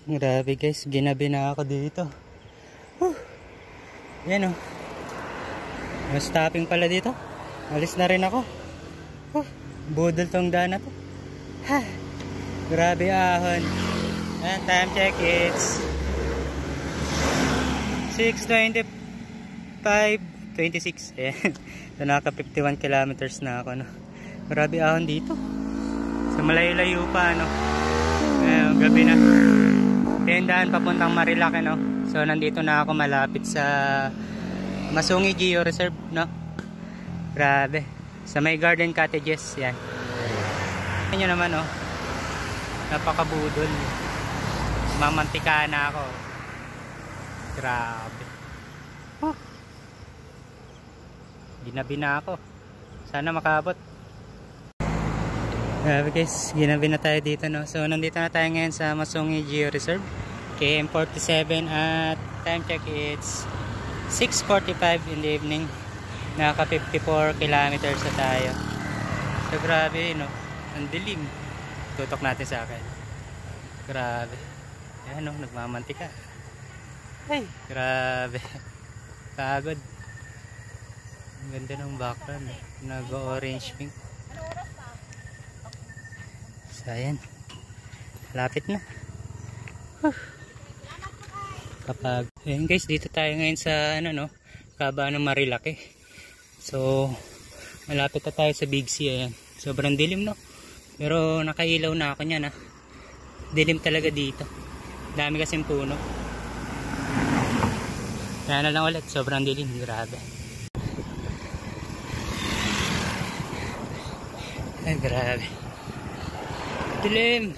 Grabe guys, ginabi na ako dito. Yan o. May stopping pala dito. Alis na rin ako. Budol tong daan na to. Grabe ahon. And time check, it's 6:25, 26. Ayan. So naka 51 kilometers na ako. No? Grabe ahon dito. So malayo-layo pa. No? Gabi na. Tendaan papuntang Marilake, no? So nandito na ako malapit sa Masungi Geo Reserve, no? Grabe. Sa may garden cottages, yan. Tingnan nyo naman, oh. Napakabudol. Mamantika na ako. Grabe. Ginabi na ako. Sana makabot. Grabe guys, ginabi na tayo dito, no? So nandito na tayo ngayon sa Masungi Geo Reserve, KM47, at time check it's 6:45 in the evening. Naka 54 kilometers na tayo. So grabe, no? Ang dilim. Tutok natin sa akin. Grabe. Ayan, no? Nagmamantika. Ay, grabe. Pagod. Ang ganda ng background, eh. Nag-orange pink. Ayan, lapit na. Kapag ayan guys, dito tayo ngayon sa ano, no, Kabaan ng Marilake. So malapit na tayo sa Big C. Ayan, sobrang dilim, no, pero nakailaw na ako niyan, ha. Dilim talaga dito, dami kasing puno. Kaya na lang ulit, sobrang dilim. Grabe. Ay, grabe. Dilim.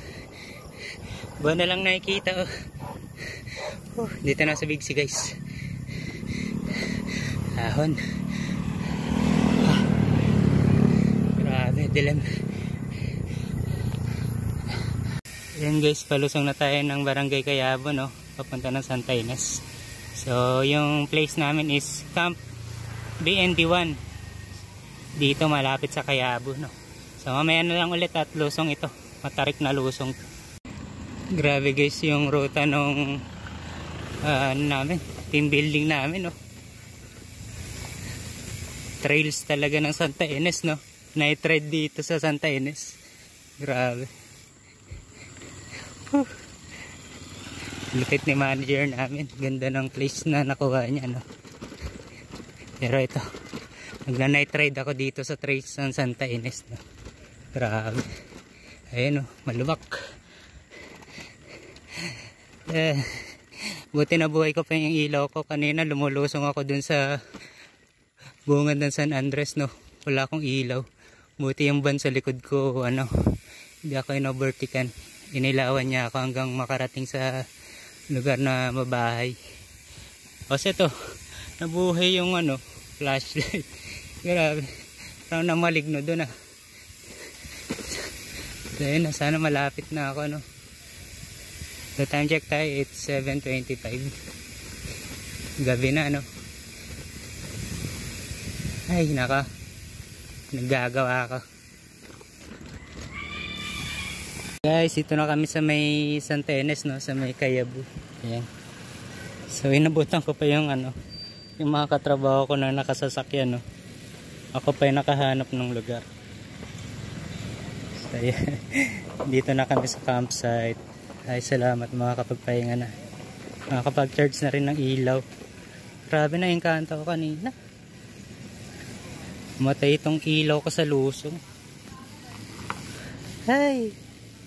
Buwan na lang nakikita, oh. Dito na sa Big C guys. Ahon. Grabe, dilim. Ayan guys, palusong na tayo ng Barangay Cayabo, no? Papunta ng Santa Ines. So yung place namin is Camp BND1. Dito malapit sa Cayabo, no? So mamaya na lang ulit at lusong ito. Matarik na lusong. Grabe guys yung ruta nung namin, team building namin, no? Trails talaga ng Santa Ines, no? Night ride dito sa Santa Ines. Grabe. Lupit ni manager namin. Ganda ng place na nakuha niya, no? Pero ito, nagna-night ride ako dito sa trails ng Santa Ines, no? Grabe. Ayan, oh, malubak. Buti na buhay ko pa yung ilaw ko. Kanina lumulusong ako dun sa bungad ng San Andres, no? Wala akong ilaw. Buti yung van sa likod ko, ano, hindi ako inovertikan. Inilawan niya ako hanggang makarating sa lugar na mabahay. Kasi ito, nabuhay yung ano, flashlight. Grabe. Parang namaligno dun, ah. So yun, sana malapit na ako, no? So time check tayo, it's 7:25. Gabi na, no? Ay, naka. Naggagawa ako. Guys, ito na kami sa may Santa Ines, no? Sa may Cayabo. Ayan. So inabutan ko pa yung ano, yung mga katrabaho ko na nakasasakyan, no? Ako pa yung nakahanap ng lugar. So, ayan. Dito na kami sa campsite. Ay, salamat, makakapagpahinga na. Makakapag-charge na rin ng ilaw. Grabe na yung kanto ko kanina. Matay itong ilaw ko sa lusong. Ay,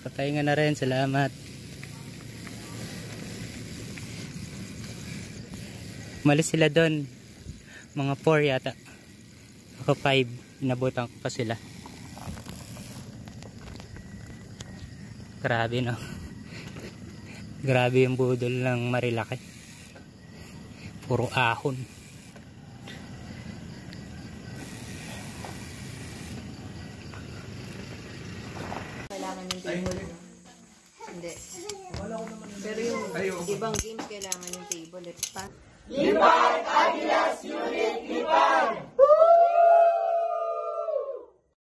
papahinga na rin, salamat. Malis sila doon. Mga 4 yata. Ako 5. Inabutan ko pa sila. Grabe, no? Grabe yung budol ng Marilake. Puro ahon. Kailangan yung table. Hindi. Pero yung ibang games kailangan yung table. Lipat Agilas Unit